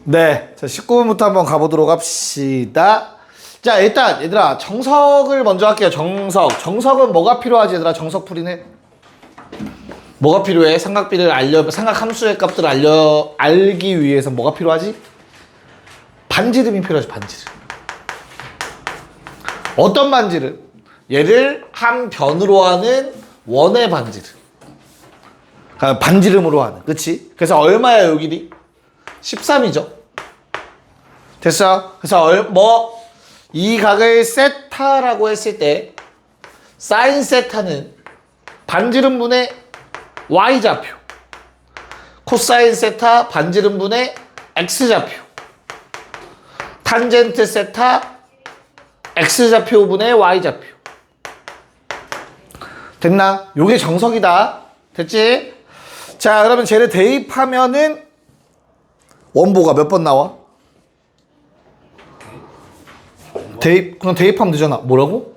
네, 자 19번부터 한번 가보도록 합시다. 자 일단 얘들아 정석을 먼저 할게요. 정석은 뭐가 필요하지 얘들아? 정석 풀이는 뭐가 필요해? 삼각비를 삼각함수의 값들을 알기 위해서 뭐가 필요하지? 반지름이 필요하지. 반지름. 어떤 반지름? 얘를 한 변으로 하는 원의 반지름. 그러니까 반지름으로 하는, 그치? 그래서 얼마야 요 길이? 13이죠. 됐어? 그래서 이 각을 세타라고 했을 때 사인 세타는 반지름분의 y좌표, 코사인 세타 반지름분의 x좌표, 탄젠트 세타 x좌표분의 y좌표. 됐나? 요게 정석이다. 됐지? 자 그러면 쟤를 대입하면은 원보가 몇 번 나와? 그냥 대입하면 되잖아. 뭐라고?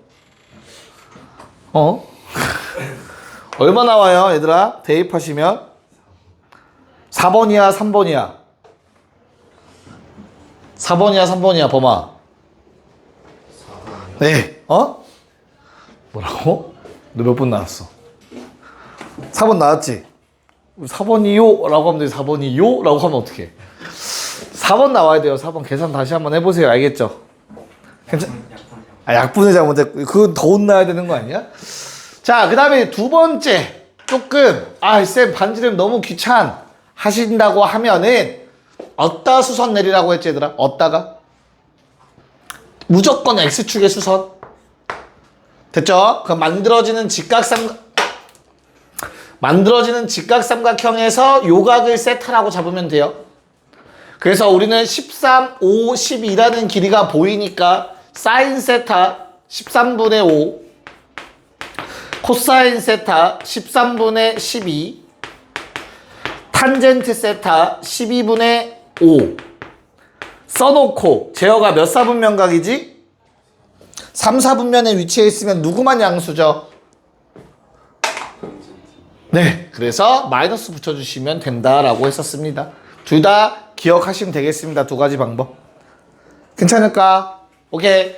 얼마 나와요 얘들아? 대입하시면 4번이야 3번이야? 4번이야 3번이야 범아? 네. 뭐라고? 너 몇 번 나왔어? 4번 나왔지? 4번이요? 라고 하면 돼. 4번이요? 라고 하면 어떡해? 4번 나와야 돼요. 4번 계산 다시 한번 해보세요. 알겠죠? 약분을 잘못했고 그건 더 혼나야 되는 거 아니야? 자 그 다음에 두 번째 조금 쌤 반지름 너무 귀찮 하신다고 하면은 어디다 수선 내리라고 했지 얘들아? 어디다가? 무조건 X축의 수선. 됐죠? 그럼 만들어지는 직각삼각형에서 요각을 세타라고 잡으면 돼요. 그래서 우리는 13, 5, 12라는 길이가 보이니까 사인 세타 13분의 5, 코사인 세타 13분의 12, 탄젠트 세타 12분의 5 써놓고 제어가 몇 사분면각이지? 3, 4분면에 위치해 있으면 누구만 양수죠? 네, 그래서 마이너스 붙여주시면 된다라고 했었습니다. 둘 다 기억하시면 되겠습니다. 두 가지 방법. 괜찮을까? 오케이.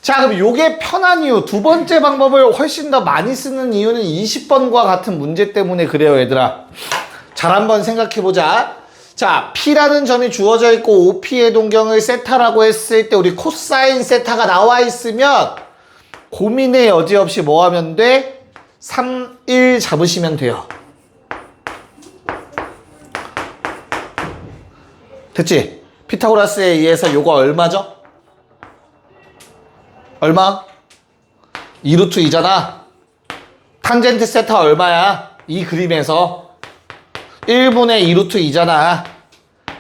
자, 그럼 요게 편한 이유, 두 번째 방법을 훨씬 더 많이 쓰는 이유는 20번과 같은 문제 때문에 그래요, 얘들아. 잘 한번 생각해보자. 자, P라는 점이 주어져 있고 OP의 동경을 세타라고 했을 때 우리 코사인 세타가 나와 있으면 고민의 여지 없이 뭐 하면 돼? 3, 1 잡으시면 돼요. 됐지? 피타고라스에 의해서 요거 얼마죠? 얼마? 2루트 2잖아. 탄젠트 세타 얼마야? 이 그림에서 1분의 2루트 2잖아.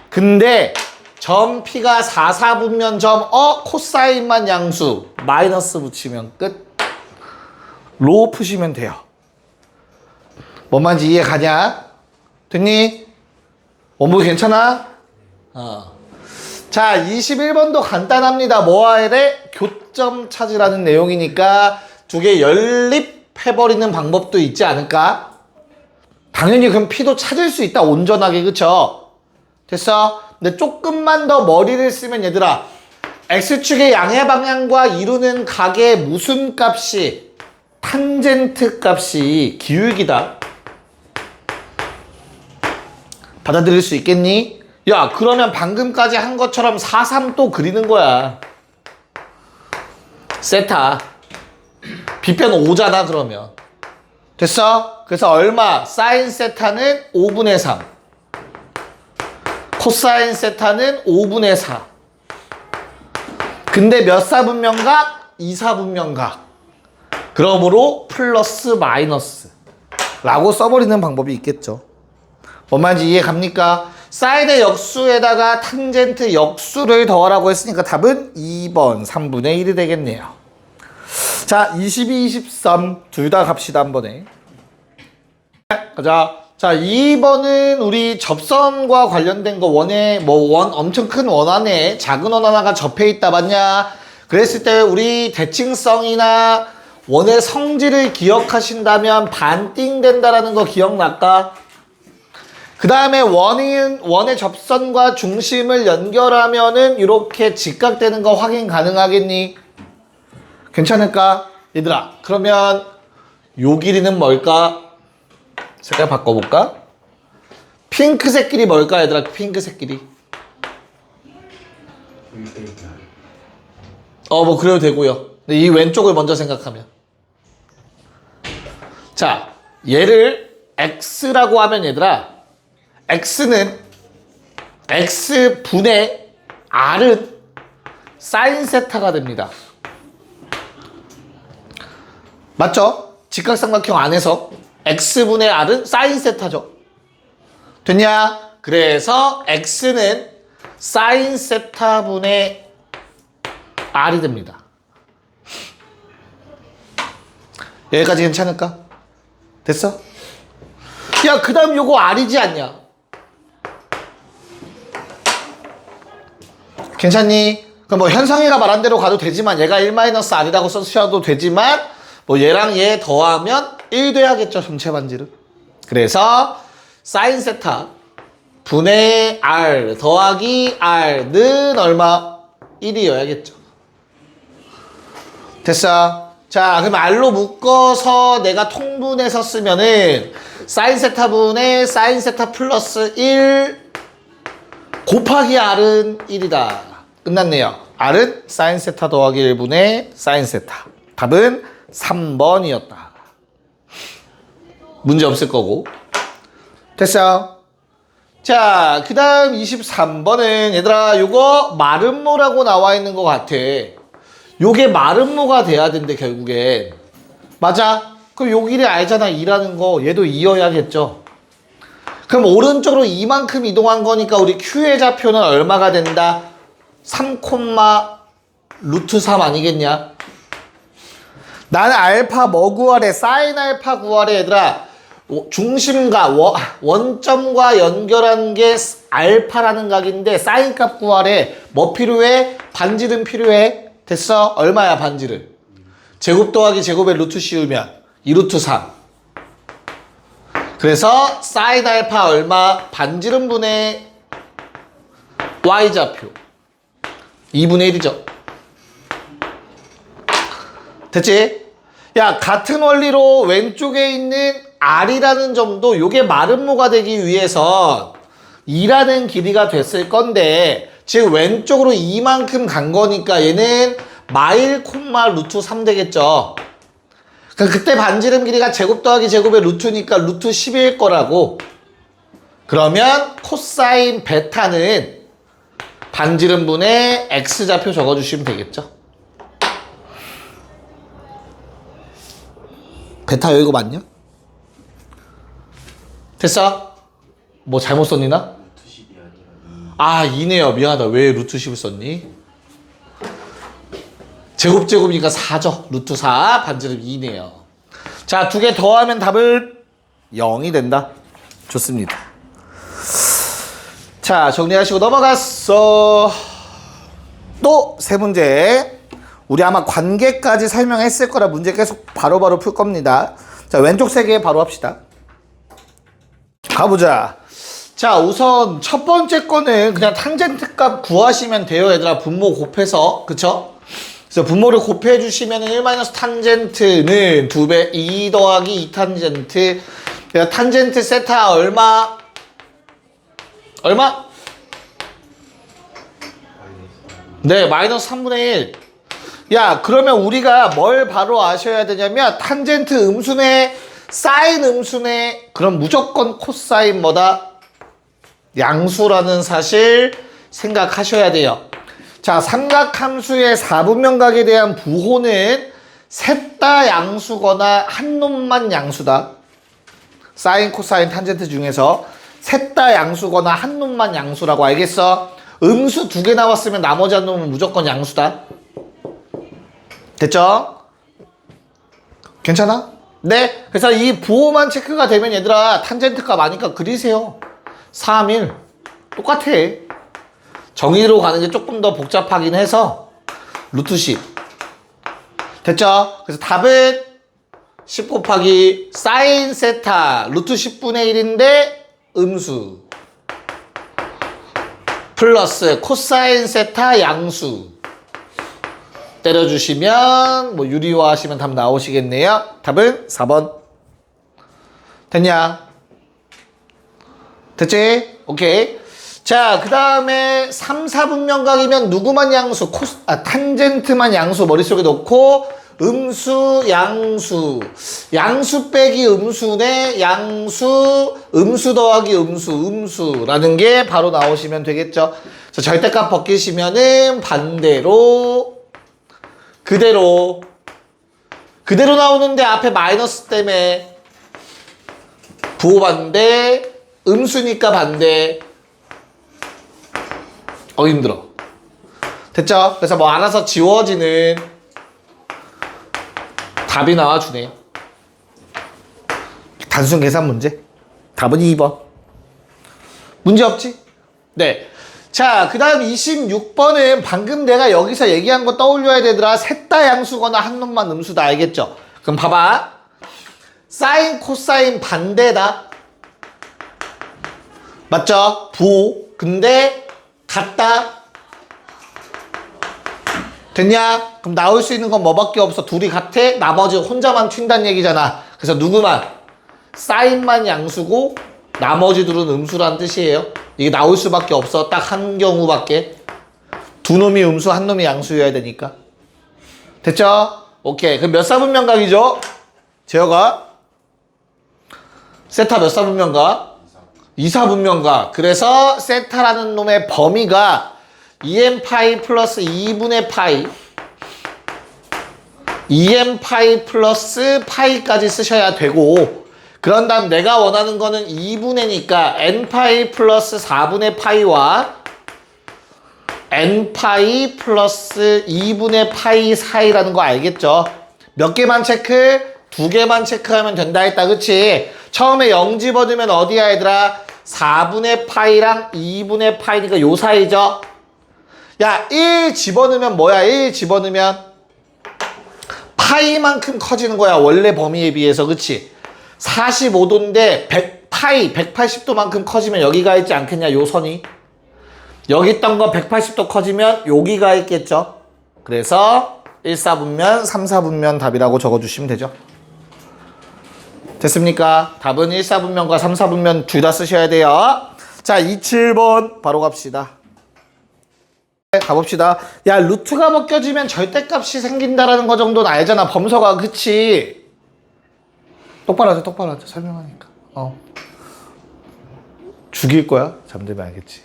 근데 점 P가 4, 4분면 점 코사인만 양수 마이너스 붙이면 끝. 로 푸시면 돼요. 뭔 말인지 이해 가냐? 됐니? 원부 괜찮아? 자, 21번도 간단합니다. 뭐 해야 돼? 교점 찾으라는 내용이니까 두 개 연립해버리는 방법도 있지 않을까? 당연히 그럼 P도 찾을 수 있다. 온전하게. 그쵸? 됐어? 근데 조금만 더 머리를 쓰면 얘들아 X축의 양의 방향과 이루는 각의 무슨 값이 탄젠트 값이 기울기다. 받아들일 수 있겠니? 야 그러면 방금까지 한 것처럼 4, 3 또 그리는 거야. 세타 빗변 5잖아 그러면. 됐어? 그래서 얼마? 사인 세타는 5분의 3 코사인 세타는 5분의 4 근데 몇 사분면각? 2사분면각. 그러므로 플러스 마이너스 라고 써버리는 방법이 있겠죠. 뭔 말인지 이해 갑니까? 사인의 역수에다가 탄젠트 역수를 더하라고 했으니까 답은 2번 3분의 1이 되겠네요. 자 22, 23 둘 다 갑시다 한 번에. 가자. 자 2번은 우리 접선과 관련된 거 엄청 큰 원 안에 작은 원 하나가 접해 있다 맞냐? 그랬을 때 우리 대칭성이나 원의 성질을 기억하신다면 반띵 된다라는 거 기억날까? 그 다음에 원의 접선과 중심을 연결하면은 이렇게 직각되는 거 확인 가능하겠니? 괜찮을까? 얘들아, 그러면 요 길이는 뭘까? 색깔 바꿔볼까? 핑크색 길이 뭘까, 얘들아? 핑크색 길이. 뭐 그래도 되고요. 근데 이 왼쪽을 먼저 생각하면. 자, 얘를 x라고 하면 얘들아, x는 x분의 r은 사인 세타가 됩니다. 맞죠? 직각삼각형 안에서 x분의 r은 사인 세타죠. 됐냐? 그래서 x는 사인 세타분의 r이 됩니다. 여기까지 괜찮을까? 됐어? 야, 그 다음 요거 r이지 않냐? 괜찮니? 그럼 뭐 현성이가 말한 대로 가도 되지만 얘가 1-r이라고 써주셔도 되지만 뭐 얘랑 얘 더하면 1 돼야겠죠, 전체 반지름. 그래서 사인 세타 분의 r 더하기 r는 얼마? 1이어야겠죠. 됐어? 자, 그럼 r로 묶어서 내가 통분해서 쓰면은 사인 세타분의 사인 세타 플러스 1 곱하기 r은 1이다. 끝났네요. r은 사인 세타 더하기 1분의 사인 세타. 답은 3번이었다. 문제 없을 거고. 됐어요? 자, 그 다음 23번은 얘들아 요거 마름모라고 나와 있는 것 같아. 요게 마름모가 돼야 된대 결국엔. 맞아? 그럼 요 길이 알잖아. 2라는 거. 얘도 2여야겠죠. 그럼 오른쪽으로 이만큼 이동한 거니까 우리 Q의 좌표는 얼마가 된다? 3, 루트 3 아니겠냐? 나는 알파 뭐 구하래? 사인 알파 구하래 얘들아. 중심과 원점과 연결한 게 알파라는 각인데 사인 값 구하래. 뭐 필요해? 반지름 필요해. 됐어? 얼마야 반지름? 제곱 더하기 제곱에 루트 씌우면 2루트 3. 그래서 사인 알파 얼마? 반지름 분의 y좌표 2분의 1이죠. 됐지? 야, 같은 원리로 왼쪽에 있는 r이라는 점도 요게 마름모가 되기 위해서 2라는 길이가 됐을 건데 즉 왼쪽으로 이만큼 간 거니까 얘는 마일 콤마 루트 3 되겠죠. 그러니까 그때 반지름 길이가 제곱 더하기 제곱의 루트니까 루트 10일 거라고. 그러면 코사인 베타는 반지름 분의 x좌표 적어주시면 되겠죠. 베타 여기가 맞냐? 됐어? 뭐 잘못 썼니 나? 아 2네요. 미안하다. 왜 루트 10을 썼니? 제곱이니까 4죠. 루트 4 반지름 2네요. 자, 두 개 더하면 답은 0이 된다. 좋습니다. 자, 정리하시고 넘어갔어. 또 세 문제. 우리 아마 관계까지 설명했을 거라 문제 계속 바로바로 풀 겁니다. 자, 왼쪽 세 개 바로 합시다. 가보자. 자, 우선 첫 번째 거는 그냥 탄젠트 값 구하시면 돼요. 얘들아, 분모 곱해서. 그쵸? 그래서 분모를 곱해 주시면 1 탄젠트는 2배 2 더하기 2 탄젠트. 그래서 탄젠트 세타 얼마? 얼마? 네, 마이너스 3분의 1. 야, 그러면 우리가 뭘 바로 아셔야 되냐면 탄젠트 음수네, 사인 음수네. 그럼 무조건 코사인 뭐다? 양수라는 사실 생각하셔야 돼요. 자, 삼각함수의 4분면각에 대한 부호는 셋 다 양수거나 한 놈만 양수다. 사인, 코사인, 탄젠트 중에서 셋 다 양수거나 한 놈만 양수라고. 알겠어? 음수 2개 나왔으면 나머지 한 놈은 무조건 양수다. 됐죠? 괜찮아? 네. 그래서 이 부호만 체크가 되면 얘들아 탄젠트 값 아니까 그리세요. 3, 1 똑같아. 정의로 가는 게 조금 더 복잡하긴 해서 루트 10 됐죠? 그래서 답은 10 곱하기 사인 세타 루트 10분의 1인데 음수 플러스 코사인 세타 양수 때려주시면 뭐 유리화 하시면 답 나오시겠네요. 답은 4번. 됐냐? 됐지? 오케이. 자, 그 다음에 3, 4분면각이면 누구만 양수? 탄젠트만 양수 머릿속에 놓고 음수, 양수. 양수 빼기 음수네 양수, 음수 더하기 음수, 음수라는 게 바로 나오시면 되겠죠. 자, 절대값 벗기시면은 반대로 그대로 나오는데 앞에 마이너스 때문에 부호 반대, 음수니까 반대. 힘들어. 됐죠? 그래서 뭐 알아서 지워지는 답이 나와주네. 단순 계산 문제. 답은 2번. 문제 없지? 네. 자, 그 다음 26번은 방금 내가 여기서 얘기한 거 떠올려야 되더라. 셋 다 양수거나 한 놈만 음수다. 알겠죠? 그럼 봐봐. 사인, 코사인 반대다. 맞죠? 부호. 근데 같다. 됐냐? 그럼 나올 수 있는 건 뭐밖에 없어? 둘이 같아? 나머지 혼자만 튄다는 얘기잖아. 그래서 누구만? 사인만 양수고 나머지 둘은 음수란 뜻이에요. 이게 나올 수밖에 없어. 딱 한 경우밖에. 두 놈이 음수, 한 놈이 양수여야 되니까. 됐죠? 오케이. 그럼 몇 사분면각이죠? 제어가? 세타 몇 사분면각? 2사분면각. 그래서 세타라는 놈의 범위가 2n 파이 플러스 2분의 파이 2n 파이 플러스 파이까지 쓰셔야 되고, 그런 다음 내가 원하는 거는 2분의니까 n 파이 플러스 4분의 파이와 n 파이 플러스 2분의 파이 사이라는 거 알겠죠? 몇 개만 체크? 2개만 체크하면 된다 했다. 그치? 처음에 0 집어넣으면 어디야 얘들아? 4분의 파이랑 2분의 파이니까 요 사이죠? 야, 1 집어넣으면 뭐야? 1 집어넣으면 파이만큼 커지는 거야. 원래 범위에 비해서. 그치? 45도인데 100파이, 180도만큼 커지면 여기가 있지 않겠냐? 요 선이. 여기 있던 거 180도 커지면 여기가 있겠죠? 그래서 1, 4분면, 3, 4분면 답이라고 적어주시면 되죠. 됐습니까? 답은 1, 4분면과 3, 4분면 둘 다 쓰셔야 돼요. 자, 2, 7번 바로 갑시다. 가봅시다. 야, 루트가 벗겨지면 절대값이 생긴다라는 거 정도는 알잖아. 범서가. 그치? 똑바로 하자, 똑바로 하자. 설명하니까. 죽일 거야? 잠들면 알겠지.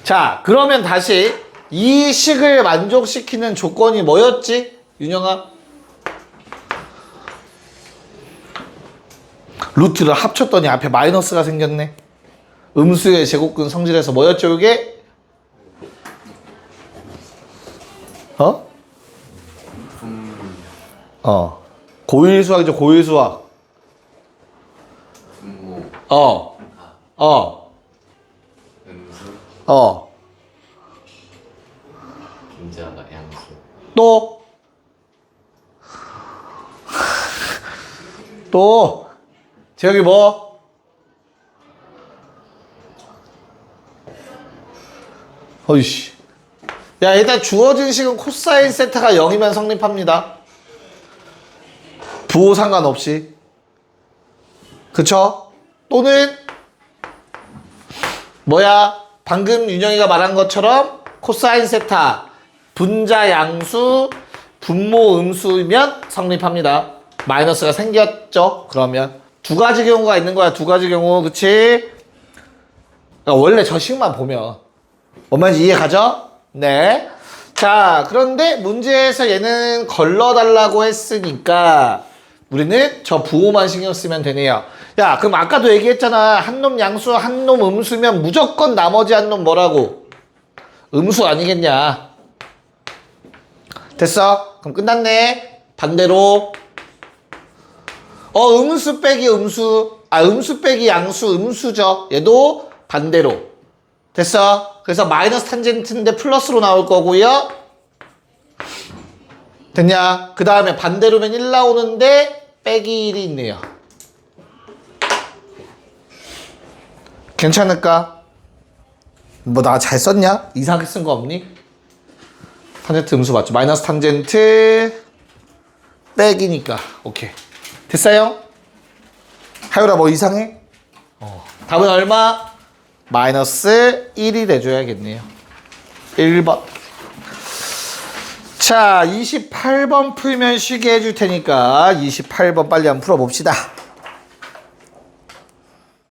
자, 그러면 다시 이 식을 만족시키는 조건이 뭐였지? 윤영아? 루트를 합쳤더니 앞에 마이너스가 생겼네. 음수의 제곱근 성질에서 뭐였죠, 이게? 고일 수학이죠, 고일 수학. 분자가 양수. 또 제여기 뭐? 어이씨. 야, 일단 주어진 식은 코사인 세타가 0이면 성립합니다. 부호 상관없이. 그쵸? 또는 뭐야? 방금 윤영이가 말한 것처럼 코사인 세타 분자 양수 분모 음수면 성립합니다. 마이너스가 생겼죠? 그러면 두 가지 경우가 있는 거야. 두 가지 경우. 그치? 그러니까 원래 저 식만 보면 뭔 말인지 이해 가죠? 네. 자, 그런데 문제에서 얘는 걸러달라고 했으니까 우리는 저 부호만 신경 쓰면 되네요. 야, 그럼 아까도 얘기했잖아. 한 놈 양수, 한 놈 음수면 무조건 나머지 한 놈 뭐라고? 음수 아니겠냐? 됐어? 그럼 끝났네. 반대로 음수 빼기 음수, 음수 빼기 양수, 음수죠. 얘도 반대로. 됐어? 그래서 마이너스 탄젠트인데 플러스로 나올 거고요. 됐냐? 그 다음에 반대로면 1 나오는데 빼기 1이 있네요. 괜찮을까? 뭐 나 잘 썼냐? 이상하게 쓴 거 없니? 탄젠트 음수 맞죠? 마이너스 탄젠트 빼기니까 오케이 됐어요? 하율아 뭐 이상해? 답은 얼마? 마이너스 1이 돼줘야겠네요. 1번. 자 28번 풀면 쉬게 해줄 테니까 28번 빨리 한번 풀어봅시다.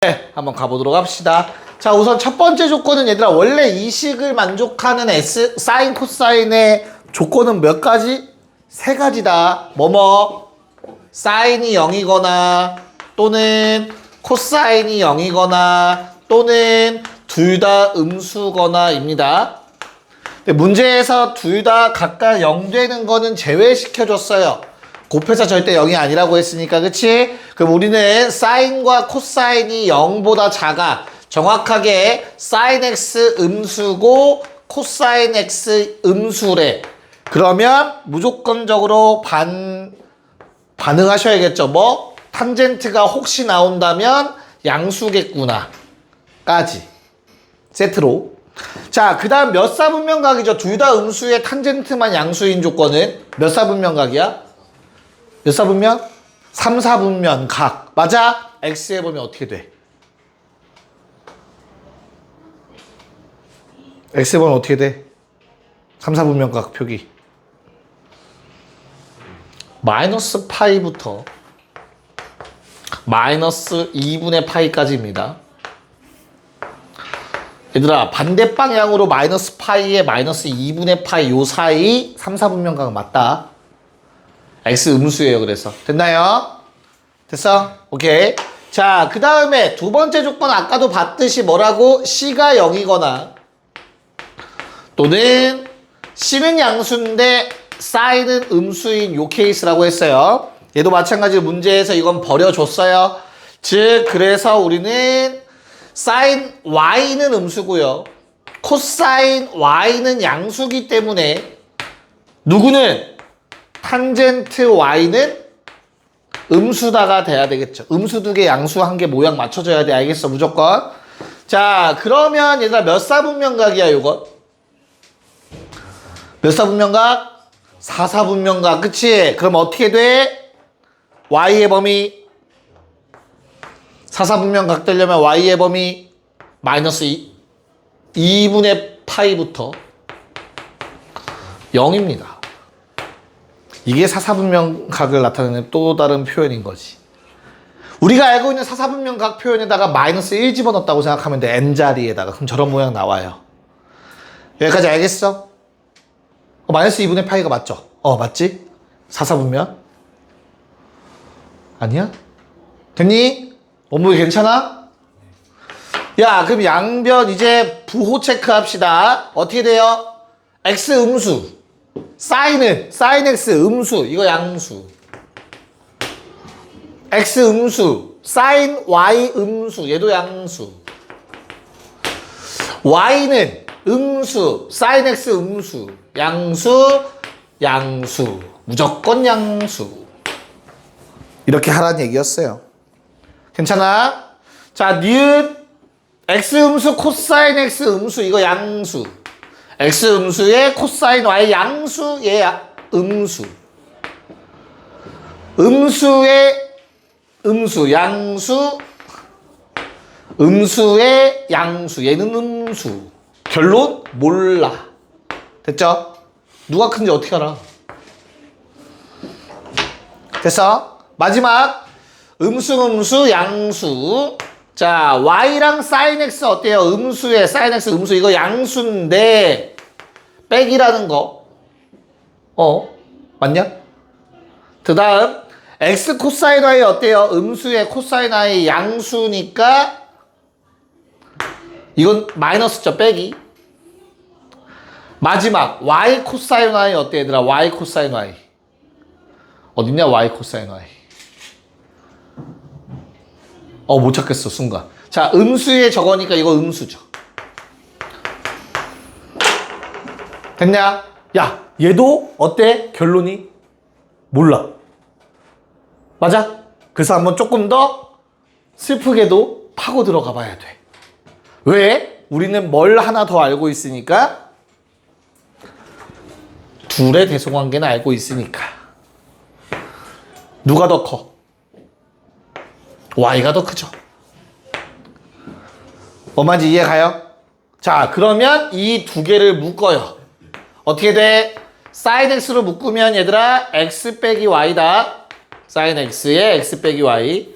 네, 한번 가보도록 합시다. 자 우선 첫 번째 조건은 얘들아 원래 이 식을 만족하는 S 사인 코사인의 조건은 몇 가지? 세 가지다. 뭐뭐 사인이 0이거나 또는 코사인이 0이거나 또는 둘 다 음수거나 입니다. 근데 문제에서 둘 다 각각 0 되는 거는 제외시켜줬어요. 곱해서 절대 0이 아니라고 했으니까 그치? 그럼 우리는 사인과 코사인이 0보다 작아. 정확하게 사인 x 음수고 코사인 x 음수래. 그러면 무조건적으로 반응하셔야겠죠. 뭐? 탄젠트가 혹시 나온다면 양수겠구나 까지 세트로. 자 그 다음 몇 사분면각이죠. 둘 다 음수의 탄젠트만 양수인 조건은 몇 사분면각이야? 몇 사분면? 3사분면 각. 맞아? x에 보면 어떻게 돼? x에 보면 어떻게 돼? 3사분면 각 표기 마이너스 파이부터 마이너스 2분의 파이까지입니다. 얘들아 반대 방향으로 마이너스 파이에 마이너스 2분의 파이 요 사이 3, 4분면각은 맞다. x 음수예요. 그래서 됐나요? 됐어? 오케이. 자 그 다음에 두 번째 조건 아까도 봤듯이 뭐라고? c가 0이거나 또는 c는 양수인데 사인은 음수인 요 케이스라고 했어요. 얘도 마찬가지로 문제에서 이건 버려줬어요. 즉 그래서 우리는 사인 y는 음수고요. 코사인 y는 양수기 때문에 누구는? 탄젠트 y는 음수다가 돼야 되겠죠. 음수 두 개 양수 한 개 모양 맞춰줘야 돼. 알겠어 무조건. 자 그러면 얘들아 몇 사분면각이야 요거? 몇 사분면각? 4사분면각. 그치? 그럼 어떻게 돼? y의 범위 4사분면각 되려면 y의 범위 마이너스 2분의 파이부터 0입니다. 이게 4사분면각을 나타내는 또 다른 표현인 거지. 우리가 알고 있는 4사분면각 표현에다가 마이너스 1 집어넣었다고 생각하면 돼. n자리에다가. 그럼 저런 모양 나와요. 여기까지 알겠어? 마이너스 2분의 파이가 맞죠? 맞지? 4사분면? 아니야? 됐니? 원무이 괜찮아? 야 그럼 양변 이제 부호 체크합시다. 어떻게 돼요? x 음수 사인은 사인 x 음수 이거 양수 x 음수 사인 y 음수 얘도 양수 y는 음수 사인 x 음수 양수 양수 무조건 양수 이렇게 하라는 얘기였어요. 괜찮아? 자 니은 x 음수 코사인 x 음수 이거 양수 x 음수의 코사인 y 양수 얘 음수 음수의 음수 양수 음수의 양수 얘는 음수. 결론 몰라. 됐죠? 누가 큰지 어떻게 알아? 됐어? 마지막 음수 양수. 자 y랑 sin x 어때요? 음수에 sin x 음수 이거 양수인데 빼기라는 거 맞냐? 그 다음 x 코사인 y 어때요? 음수에 코사인 y 양수니까 이건 마이너스죠. 빼기. 마지막 y 코사인 y 어때 얘들아? y 코사인 y 어딨냐? y 코사인 y 못 찾겠어 순간. 자 음수에 저거니까 이거 음수죠. 됐냐? 야 얘도 어때? 결론이 몰라. 맞아? 그래서 한번 조금 더 슬프게도 파고 들어가 봐야 돼. 왜? 우리는 뭘 하나 더 알고 있으니까? 둘의 대소관계는 알고 있으니까. 누가 더 커? y가 더 크죠. 뭐만지 이해가요? 자, 그러면 이 두 개를 묶어요. 어떻게 돼? sin x로 묶으면 얘들아 x 빼기 y다. sin x에 x 빼기 y.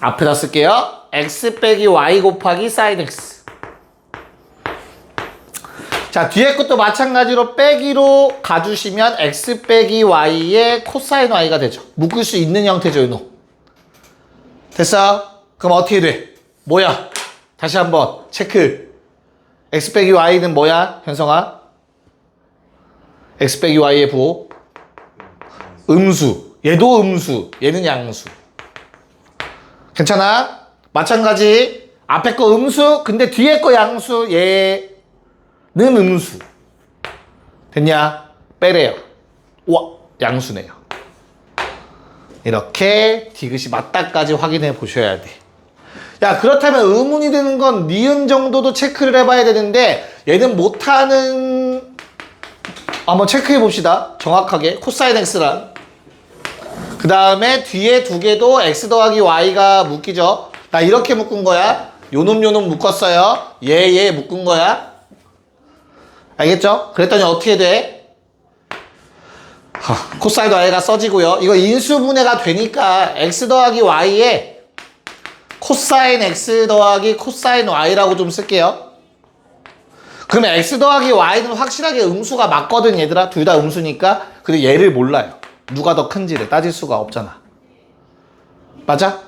앞에다 쓸게요. x 빼기 y 곱하기 sin x. 자, 뒤에 것도 마찬가지로 빼기로 가주시면 x 빼기 y의 코사인 y가 되죠. 묶을 수 있는 형태죠, 이놈. 됐어? 그럼 어떻게 돼? 뭐야? 다시 한번 체크. x 빼기 y는 뭐야, 현성아? x 빼기 y의 부호? 음수. 얘도 음수. 얘는 양수. 괜찮아? 마찬가지. 앞에 거 음수. 근데 뒤에 거 양수. 얘는 음수. 됐냐? 빼래요. 와, 양수네요. 이렇게 디귿이 맞다까지 확인해 보셔야 돼. 야, 그렇다면 의문이 드는 건 니은 정도도 체크를 해봐야 되는데 얘는 못하는. 한번 체크해 봅시다. 정확하게 코사인 x랑 그 다음에 뒤에 두 개도 x 더하기 y가 묶이죠. 나 이렇게 묶은 거야. 요놈 묶었어요. 얘 묶은 거야. 알겠죠? 그랬더니 어떻게 돼? 코사인 y가 써지고요. 이거 인수분해가 되니까 x 더하기 y에 코사인 x 더하기 코사인 y라고 좀 쓸게요. 그러면 x 더하기 y는 확실하게 음수가 맞거든, 얘들아. 둘 다 음수니까. 근데 얘를 몰라요. 누가 더 큰지를 따질 수가 없잖아. 맞아?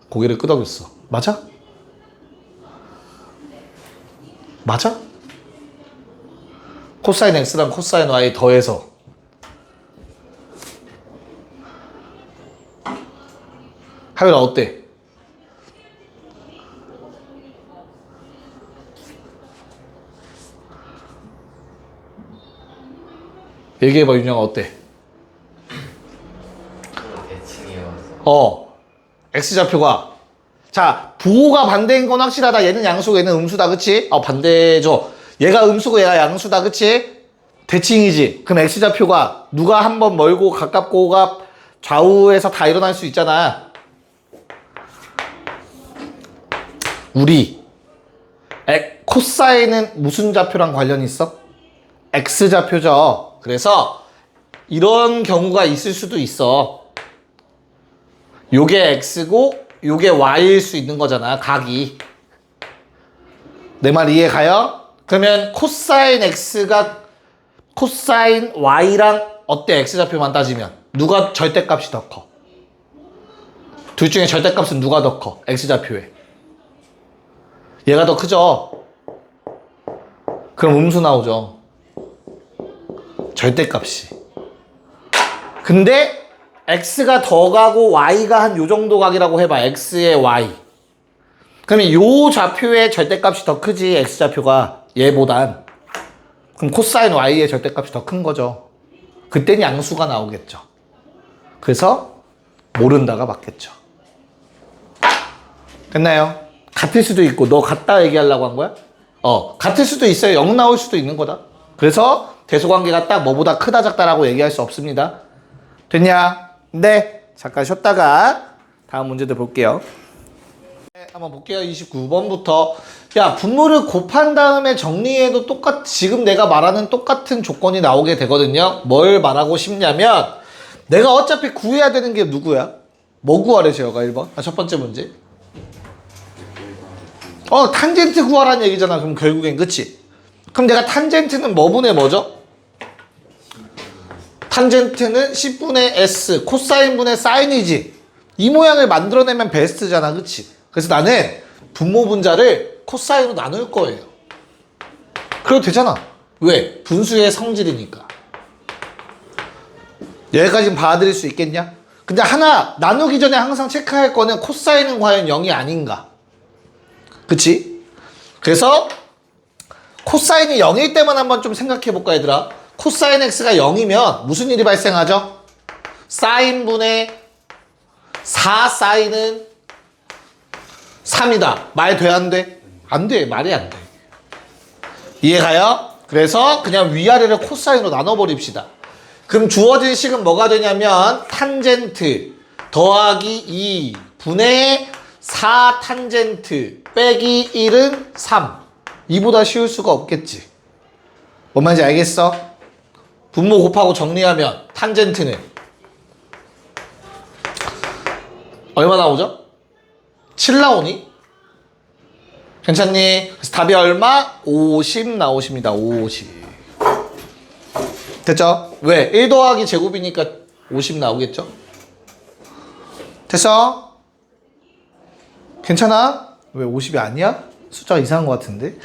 고개를 끄덕였어. 맞아? 맞아? 코사인 x랑 코사인 y 더해서 하율아 어때? 얘기해봐, 윤영아 어때? 대칭이어서 x좌표가 자 부호가 반대인 건 확실하다. 얘는 양수고 얘는 음수다, 그치? 반대죠. 얘가 음수고 얘가 양수다, 그치? 대칭이지. 그럼 x좌표가 누가 한 번 멀고 가깝고가 좌우에서 다 일어날 수 있잖아. 우리 코사인은 무슨 좌표랑 관련이 있어? x좌표죠. 그래서 이런 경우가 있을 수도 있어. 요게 x고 요게 y일 수 있는 거잖아, 각이. 내 말 이해가요? 그러면 코사인 x가 코사인 y랑 어때? x좌표만 따지면 누가 절대값이 더 커? 둘 중에 절대값은 누가 더 커? x좌표에 얘가 더 크죠? 그럼 음수 나오죠. 절대값이. 근데 x가 더 가고 y가 한 요 정도 각이라고 해봐. x의 y. 그러면 요 좌표의 절대값이 더 크지, x좌표가 얘보단. 그럼 코사인 y의 절대값이 더 큰 거죠. 그땐 양수가 나오겠죠. 그래서 모른다가 맞겠죠. 됐나요? 같을 수도 있고. 너 같다 얘기하려고 한 거야? 같을 수도 있어요. 0 나올 수도 있는 거다. 그래서 대소관계가 딱 뭐보다 크다 작다라고 얘기할 수 없습니다. 됐냐? 네. 잠깐 쉬었다가 다음 문제들 볼게요. 네, 한번 볼게요. 29번부터. 야, 분모를 곱한 다음에 정리해도 지금 내가 말하는 똑같은 조건이 나오게 되거든요. 뭘 말하고 싶냐면 내가 어차피 구해야 되는 게 누구야? 뭐 구하래, 제어가 1번? 첫 번째 문제. 탄젠트 구하라는 얘기잖아. 그럼 결국엔, 그치? 그럼 내가 탄젠트는 뭐분의 뭐죠? 탄젠트는 10분의 s, 코사인분의 사인이지. 이 모양을 만들어내면 베스트잖아, 그치? 그래서 나는 분모 분자를 코사인으로 나눌 거예요. 그래도 되잖아. 왜? 분수의 성질이니까. 여기까지는 받아들일 수 있겠냐? 근데 하나 나누기 전에 항상 체크할 거는 코사인은 과연 0이 아닌가? 그치? 그래서 코사인이 0일 때만 한번 좀 생각해 볼까, 얘들아? 코사인 x가 0이면 무슨 일이 발생하죠? 사인분의 4 사인은 3이다. 말 돼, 안 돼? 안 돼. 말이 안 돼. 이해가요? 그래서 그냥 위아래를 코사인으로 나눠버립시다. 그럼 주어진 식은 뭐가 되냐면 탄젠트 더하기 2 분의 4 탄젠트 빼기 1은 3. 이보다 쉬울 수가 없겠지. 뭔 말인지 알겠어? 분모 곱하고 정리하면 탄젠트는 얼마 나오죠? 7 나오니? 괜찮니? 그래서 답이 얼마? 50 나오십니다. 50. 됐죠? 왜? 1 더하기 제곱이니까 50 나오겠죠? 됐어? 괜찮아? 왜 50이 아니야? 숫자가 이상한 것 같은데?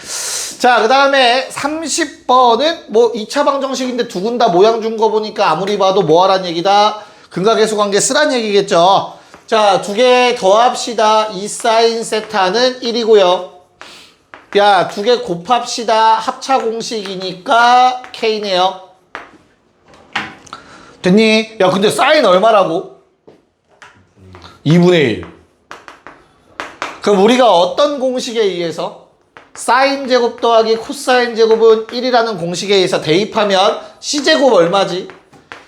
자, 그 다음에 30번은 뭐 2차 방정식인데 두 군 다 모양 준 거 보니까 아무리 봐도 뭐 하란 얘기다? 근각계수 관계 쓰란 얘기겠죠? 자, 두 개 더합시다. 2 사인 세타는 1이고요. 야, 두 개 곱합시다. 합차 공식이니까 K네요. 됐니? 야, 근데 사인 얼마라고? 2분의 1. 그럼 우리가 어떤 공식에 의해서 사인 제곱 더하기 코사인 제곱은 1이라는 공식에 의해서 대입하면 C제곱 얼마지?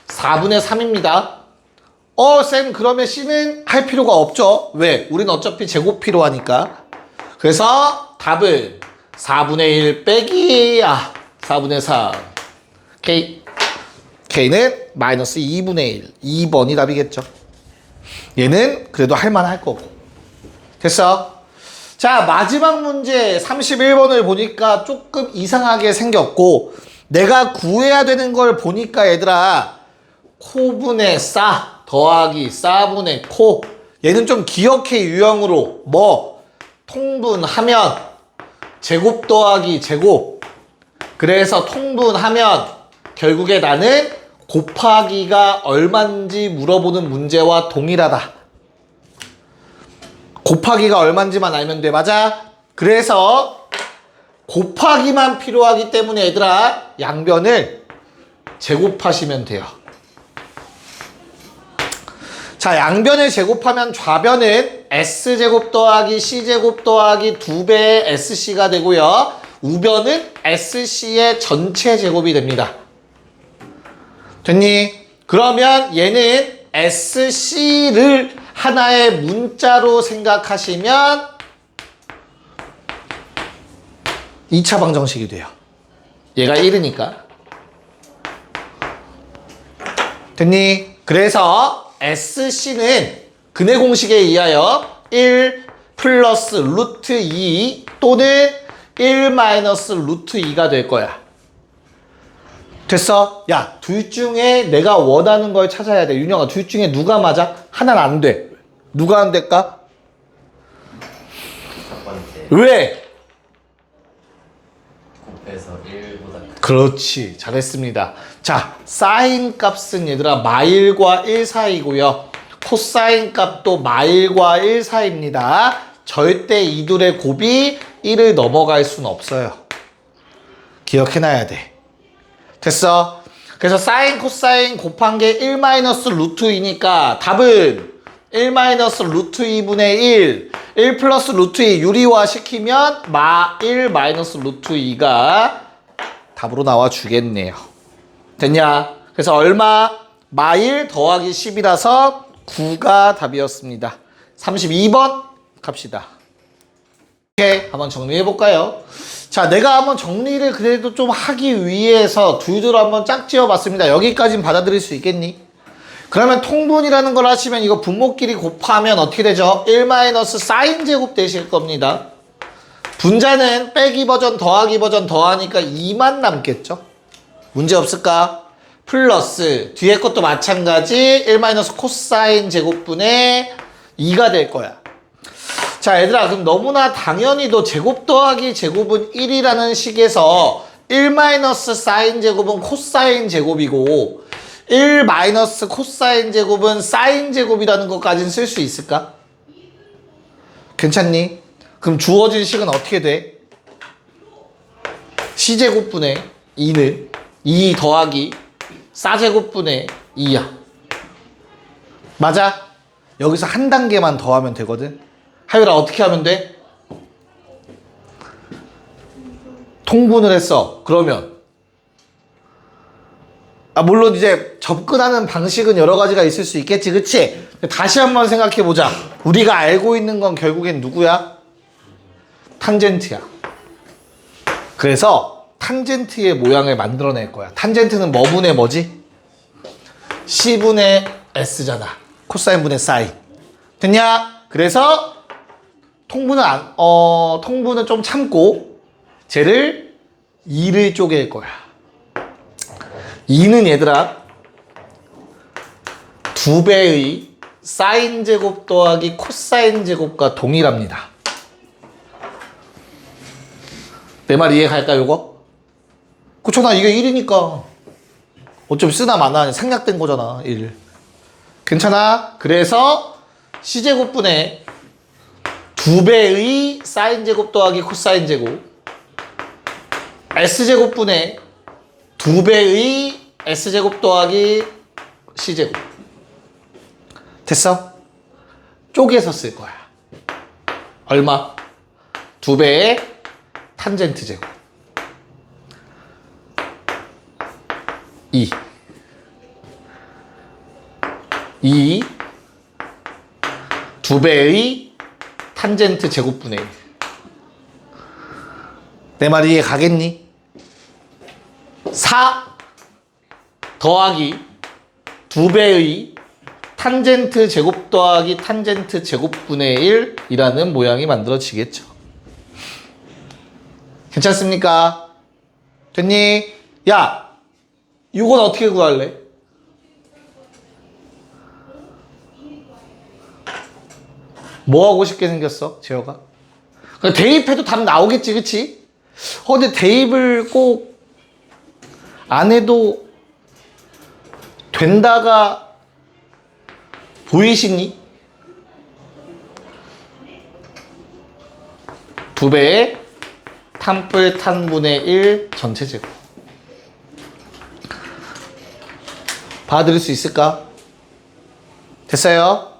4분의 3입니다. 쌤, 그러면 C는 할 필요가 없죠. 왜? 우린 어차피 제곱 필요하니까. 그래서 답은 4분의 1 빼기 4분의 3. K는 마이너스 2분의 1. 2번이 답이겠죠. 얘는 그래도 할만할 거고. 됐어? 자, 마지막 문제 31번을 보니까 조금 이상하게 생겼고 내가 구해야 되는 걸 보니까 얘들아 코분의 싸 더하기 싸분의 코 얘는 좀 기억해 유형으로 뭐 통분하면 제곱 더하기 제곱 그래서 통분하면 결국에 나는 곱하기가 얼만지 물어보는 문제와 동일하다. 곱하기가 얼만지만 알면 돼. 맞아? 그래서 곱하기만 필요하기 때문에 얘들아 양변을 제곱하시면 돼요. 자, 양변을 제곱하면 좌변은 S제곱 더하기 C제곱 더하기 2배의 SC가 되고요. 우변은 SC의 전체 제곱이 됩니다. 됐니? 그러면 얘는 SC를 하나의 문자로 생각하시면 2차 방정식이 돼요. 얘가 1이니까. 됐니? 그래서 SC는 근해 공식에 의하여 1 플러스 루트 2 또는 1 마이너스 루트 2가 될 거야. 됐어? 야, 둘 중에 내가 원하는 걸 찾아야 돼. 윤영아, 둘 중에 누가 맞아? 하나는 안 돼. 누가 안 될까? 첫 번째 왜? 곱해서 1보다 그렇지. 잘했습니다. 자, 사인 값은 얘들아 마일과 1 사이고요. 코사인 값도 마일과 1 사이입니다. 절대 이 둘의 곱이 1을 넘어갈 순 없어요. 기억해놔야 돼. 됐어? 그래서 사인 코사인 곱한 게 1 마이너스 루트 2니까 답은 1 마이너스 루트 2분의 1 플러스 루트 2 유리화 시키면 1 마이너스 루트 2가 답으로 나와 주겠네요. 됐냐? 그래서 얼마? 마1 더하기 10이라서 9가 답이었습니다. 32번 갑시다. 오케이, 한번 정리해 볼까요? 자, 내가 한번 정리를 그래도 좀 하기 위해서 둘둘 한번 짝지어 봤습니다. 여기까지는 받아들일 수 있겠니? 그러면 통분이라는 걸 하시면 이거 분모끼리 곱하면 어떻게 되죠? 1 마이너스 사인 제곱 되실 겁니다. 분자는 빼기 버전 더하기 버전 더하니까 2만 남겠죠? 문제 없을까? 플러스 뒤에 것도 마찬가지 1 마이너스 코사인 제곱분의 2가 될 거야. 자, 얘들아, 그럼 너무나 당연히도 제곱 더하기 제곱은 1이라는 식에서 1 마이너스 사인 제곱은 코사인 제곱이고 1 마이너스 코사인 제곱은 사인 제곱이라는 것까지는 쓸 수 있을까? 괜찮니? 그럼 주어진 식은 어떻게 돼? C제곱분의 2는 2 더하기 싸제곱분의 2야. 맞아? 여기서 한 단계만 더하면 되거든? 하율아 어떻게 하면 돼? 통분을 했어. 그러면 물론 이제 접근하는 방식은 여러 가지가 있을 수 있겠지, 그치? 다시 한번 생각해 보자. 우리가 알고 있는 건 결국엔 누구야? 탄젠트야. 그래서 탄젠트의 모양을 만들어낼 거야. 탄젠트는 뭐분의 뭐지? C분의 S잖아. 코사인분의 사인. 됐냐? 그래서 통분은 좀 참고 쟤를 2를 쪼갤 거야. 2는 얘들아 2배의 사인 제곱 더하기 코사인 제곱과 동일합니다. 내 말 이해 갈까 요거? 그쵸, 나 이게 1이니까 어차피 쓰나 마나 생략된 거잖아 1. 괜찮아? 그래서 C제곱분의 2배의 사인 제곱 더하기 코사인 제곱 S제곱분의 2배의 S제곱 더하기 C제곱. 됐어? 쪼개서 쓸 거야. 얼마? 2배의 탄젠트 제곱 2 2배의 탄젠트 제곱분의 1. 내 말이 이해 가겠니? 4 더하기 2배의 탄젠트 제곱 더하기 탄젠트 제곱분의 1이라는 모양이 만들어지겠죠. 괜찮습니까? 됐니? 야, 이건 어떻게 구할래? 뭐 하고 싶게 생겼어, 재혁아? 대입해도 답 나오겠지, 그치? 근데 대입을 꼭 안 해도 된다가 보이시니? 2배의 탄뿔 탄분의 1 전체 제곱. 받아들일 수 있을까? 됐어요?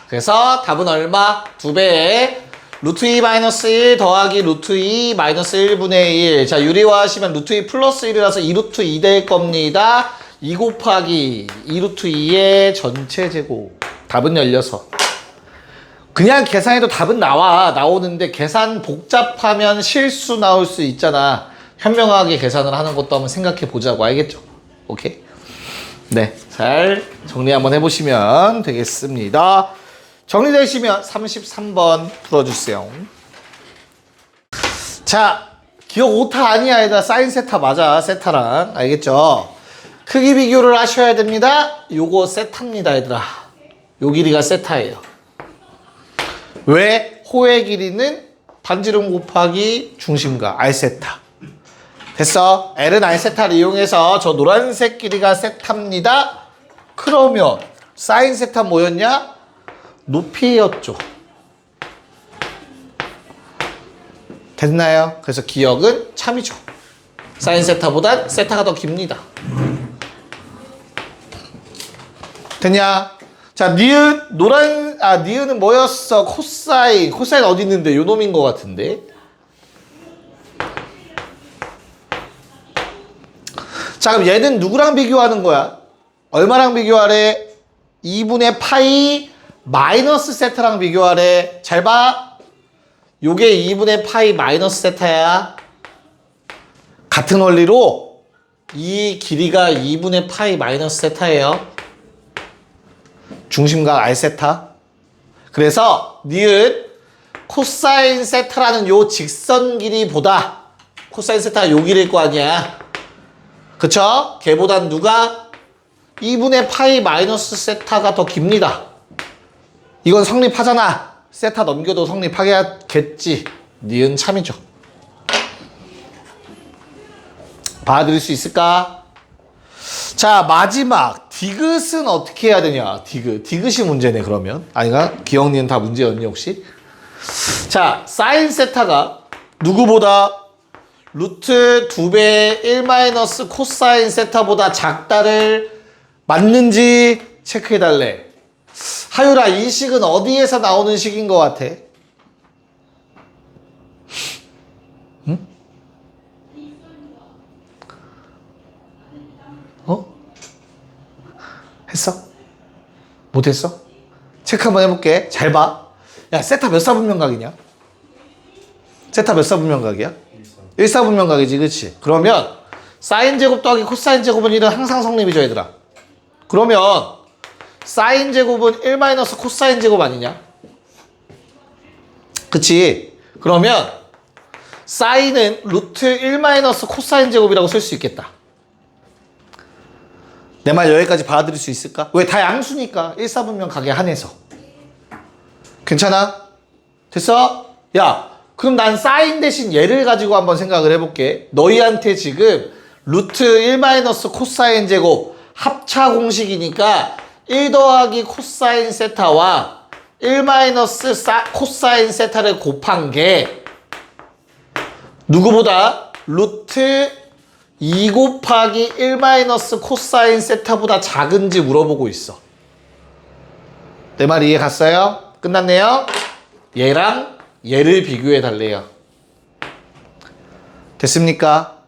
그래서 답은 얼마? 2배의 루트 2 마이너스 1 더하기 루트 2 마이너스 1분의 1. 자, 유리화하시면 루트 2 플러스 1이라서 2 루트 2 될 겁니다. 2 곱하기 2 루트 2의 전체 제곱. 답은 16. 그냥 계산해도 답은 나오는데 계산 복잡하면 실수 나올 수 있잖아. 현명하게 계산을 하는 것도 한번 생각해 보자고. 알겠죠? 오케이? 네, 잘 정리 한번 해보시면 되겠습니다. 정리되시면 33번 풀어주세요. 자, 기억 오타 아니야. 얘들아, 사인 세타 맞아. 세타랑. 알겠죠? 크기 비교를 하셔야 됩니다. 요거 세타입니다, 얘들아. 요 길이가 세타예요. 왜? 호의 길이는 반지름 곱하기 중심과 R세타. 됐어? L은 R세타를 이용해서 저 노란색 길이가 세타입니다. 그러면 사인 세타 뭐였냐? 높이였죠. 됐나요? 그래서 기억은 참이죠. 사인 세타보단 세타가 더 깁니다. 됐냐? 자, 니은은 뭐였어? 코사인 어디 있는데? 요 놈인 것 같은데. 자, 그럼 얘는 누구랑 비교하는 거야? 얼마랑 비교하래? 2분의 파이 마이너스 세타랑 비교하래. 잘 봐. 요게 2분의 파이 마이너스 세타야. 같은 원리로 이 길이가 2분의 파이 마이너스 세타예요. 중심각 R세타. 그래서 니은 코사인 세타라는 요 직선 길이보다 코사인 세타가 요 길이일 거 아니야. 그쵸? 걔보단 누가? 2분의 파이 마이너스 세타가 더 깁니다. 이건 성립하잖아. 세타 넘겨도 성립하겠지. 니은 참이죠. 봐드릴 수 있을까? 자, 마지막 디귿은 어떻게 해야 되냐? 디귿이 문제네. 그러면 아닌가? 기억니은 다 문제였니 혹시? 자, 사인 세타가 누구보다 루트 2배 1 마이너스 코사인 세타보다 작다를 맞는지 체크해달래. 하율아, 이 식은 어디에서 나오는 식인 것 같아? 응? 했어? 못했어? 체크 한번 해볼게. 잘 봐. 야, 세타 몇 사분면각이냐? 세타 몇 사분면각이야? 1사분면각이지, 그치? 그러면 사인 제곱 더하기 코사인 제곱은 1은 항상 성립이죠, 얘들아. 그러면 사인 제곱은 1 마이너스 코사인 제곱 아니냐? 그치? 그러면 사인은 루트 1 마이너스 코사인 제곱이라고 쓸 수 있겠다. 내 말 여기까지 받아들일 수 있을까? 왜? 다 양수니까 1사분면각에 한해서. 괜찮아? 됐어? 야, 그럼 난 사인 대신 얘를 가지고 한번 생각을 해볼게. 너희한테 지금 루트 1 마이너스 코사인 제곱 합차 공식이니까 1 더하기 코사인 세타와 1 마이너스 코사인 세타를 곱한 게 누구보다 루트 2 곱하기 1 마이너스 코사인 세타보다 작은지 물어보고 있어. 내 말 이해 갔어요? 끝났네요? 얘랑 얘를 비교해 달래요. 됐습니까?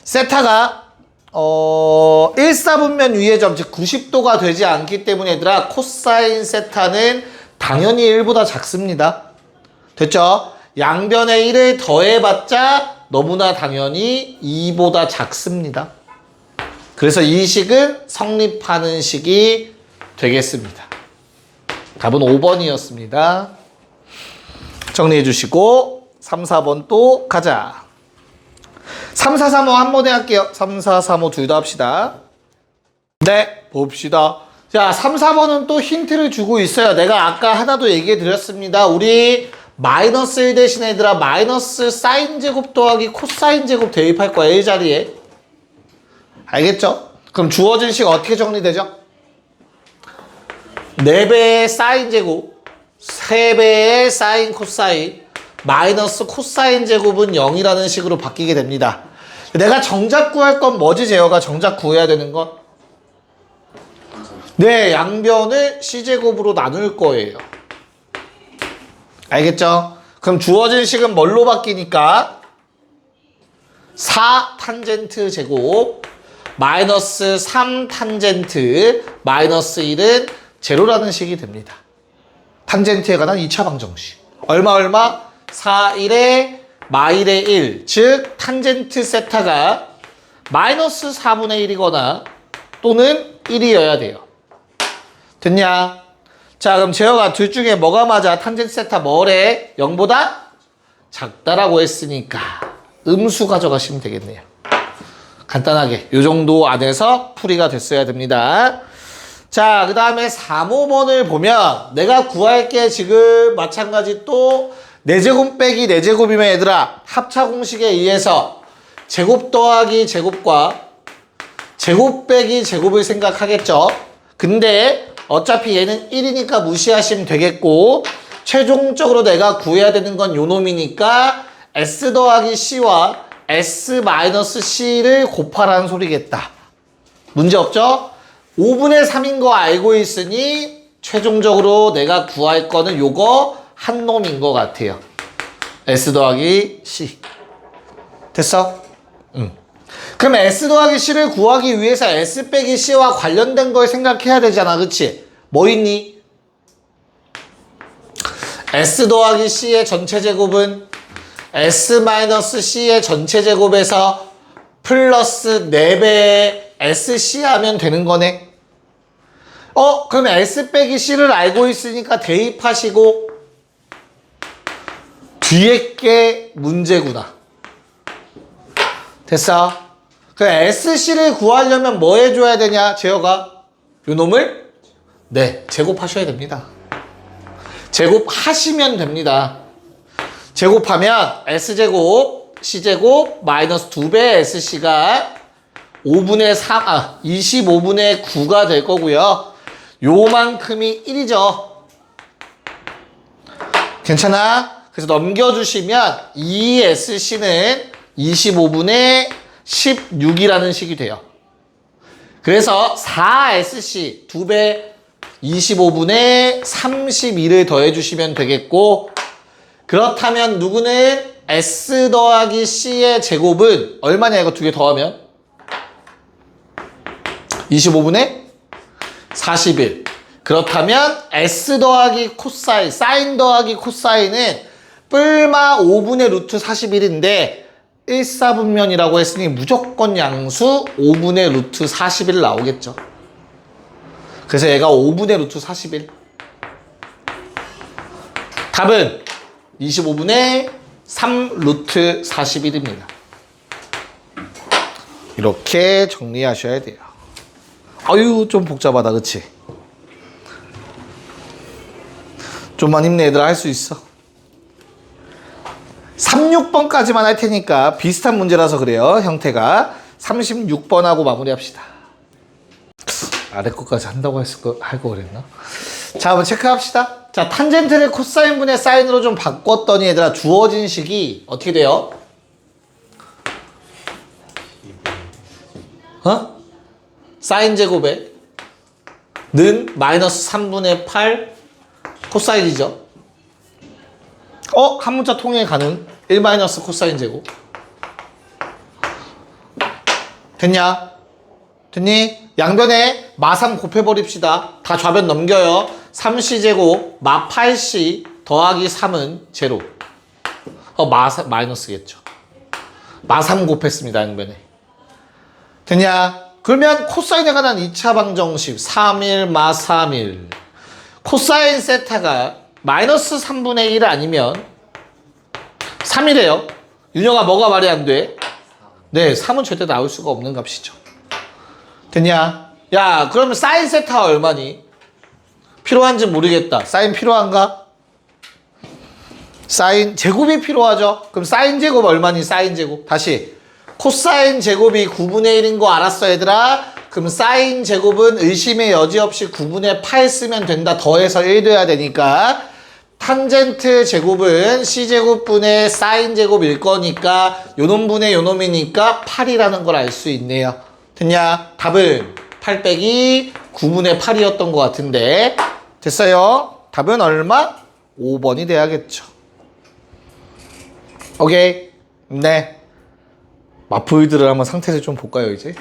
세타가 1사분면 위의 점, 즉 90도가 되지 않기 때문에 얘들아 코사인 세타는 당연히 1보다 작습니다. 됐죠? 양변에 1을 더해봤자 너무나 당연히 2보다 작습니다. 그래서 이 식은 성립하는 식이 되겠습니다. 답은 5번이었습니다. 정리해 주시고 3, 4번 또 가자. 3, 4, 3, 5 한 번에 할게요. 3, 4, 3, 5 둘 다 합시다. 네, 봅시다. 자, 3, 4번은 또 힌트를 주고 있어요. 내가 아까 하나도 얘기해 드렸습니다. 우리 마이너스 1 대신 얘들아 마이너스 사인 제곱 더하기 코사인 제곱 대입할 거야. 이 자리에. 알겠죠? 그럼 주어진 식 어떻게 정리되죠? 4배의 사인 제곱, 3배의 사인 코사인, 마이너스 코사인 제곱은 0이라는 식으로 바뀌게 됩니다. 내가 정작 구할 건 뭐지, 재혁아? 정작 구해야 되는 건? 네, 양변을 C제곱으로 나눌 거예요. 알겠죠? 그럼 주어진 식은 뭘로 바뀌니까? 4 탄젠트 제곱, 마이너스 3 탄젠트, 마이너스 1은 제로라는 식이 됩니다. 탄젠트에 관한 2차 방정식. 얼마? 4, 1에 마일의 1. 즉, 탄젠트 세타가 마이너스 4분의 1이거나 또는 1이어야 돼요. 됐냐? 자, 그럼 재혁아 둘 중에 뭐가 맞아? 탄젠트 세타 뭐래? 0보다 작다라고 했으니까 음수 가져가시면 되겠네요. 간단하게 이 정도 안에서 풀이가 됐어야 됩니다. 자, 그 다음에 3, 5번을 보면 내가 구할 게 지금 마찬가지 또 4제곱 빼기 4제곱이면 얘들아 합차 공식에 의해서 제곱 더하기 제곱과 제곱 빼기 제곱을 생각하겠죠. 근데 어차피 얘는 1이니까 무시하시면 되겠고 최종적으로 내가 구해야 되는 건 요 놈이니까 S 더하기 C와 S 마이너스 C를 곱하라는 소리겠다. 문제 없죠? 5분의 3인 거 알고 있으니 최종적으로 내가 구할 거는 요거 한 놈인 것 같아요. S 더하기 C. 됐어? 응. 그럼 S 더하기 C를 구하기 위해서 S 빼기 C와 관련된 걸 생각해야 되잖아. 그치? 뭐 있니? S 더하기 C의 전체 제곱은 S 마이너스 C의 전체 제곱에서 플러스 4배의 SC 하면 되는 거네. 그럼 S 빼기 C를 알고 있으니까 대입하시고 뒤에 게 문제구나. 됐어? 그 SC를 구하려면 뭐 해줘야 되냐, 재혁아? 요 놈을? 네, 제곱하셔야 됩니다. 제곱하시면 됩니다. 제곱하면 S제곱, C제곱, 마이너스 2배 SC가 5분의 3, 25분의 9가 될 거고요. 요만큼이 1이죠. 괜찮아? 그래서 넘겨주시면 2SC는 25분의 16이라는 식이 돼요. 그래서 4SC, 2배 25분의 32를 더해주시면 되겠고, 그렇다면 누구는 S 더하기 C의 제곱은 얼마냐, 이거 두 개 더하면? 25분의 41. 그렇다면 S 더하기 코사인, 사인 더하기 코사인은 뿔마 5분의 루트 41인데 1사분면이라고 했으니 무조건 양수 5분의 루트 41 나오겠죠. 그래서 얘가 5분의 루트 41. 답은 25분의 3 루트 41입니다. 이렇게 정리하셔야 돼요. 아유, 좀 복잡하다, 그치? 좀만 힘내, 얘들아. 할 수 있어. 36번까지만 할 테니까 비슷한 문제라서 그래요, 형태가. 36번하고 마무리합시다. 아래 것까지 한다고 할 거 그랬나? 자, 한번 체크합시다. 자, 탄젠트를 코사인분의 사인으로 좀 바꿨더니 얘들아, 주어진 식이 어떻게 돼요? 사인 제곱에 는 마이너스 3분의 8 코사인이죠. 한 문자 통해 가는 1 마이너스 코사인 제곱. 됐냐? 됐니? 양변에 마3 곱해버립시다. 다 좌변 넘겨요. 3c제곱 마 8c 더하기 3은 제로. 마이너스겠죠. 마3 곱했습니다. 양변에. 됐냐? 그러면 코사인에 관한 2차 방정식 3일 마 3일. 코사인 세타가 마이너스 3분의 1 아니면 3이래요. 윤영아, 뭐가 말이 안 돼? 네, 3은 절대 나올 수가 없는 값이죠. 됐냐? 야, 그러면 사인 세타가 얼마니? 필요한지 모르겠다. 사인 필요한가? 사인 제곱이 필요하죠. 그럼 사인 제곱 얼마니? 사인 제곱. 다시. 코사인 제곱이 9분의 1인 거 알았어, 얘들아? 그럼 사인 제곱은 의심의 여지 없이 9분의 8 쓰면 된다. 더해서 1 돼야 되니까. 탄젠트 제곱은 C제곱분의 사인 제곱일 거니까 요놈분의 요놈이니까 8이라는 걸 알 수 있네요. 됐냐? 답은 8 빼기 9분의 8이었던 것 같은데 됐어요? 답은 얼마? 5번이 돼야겠죠. 오케이. 네. 마포이드를 한번 상태를 좀 볼까요, 이제?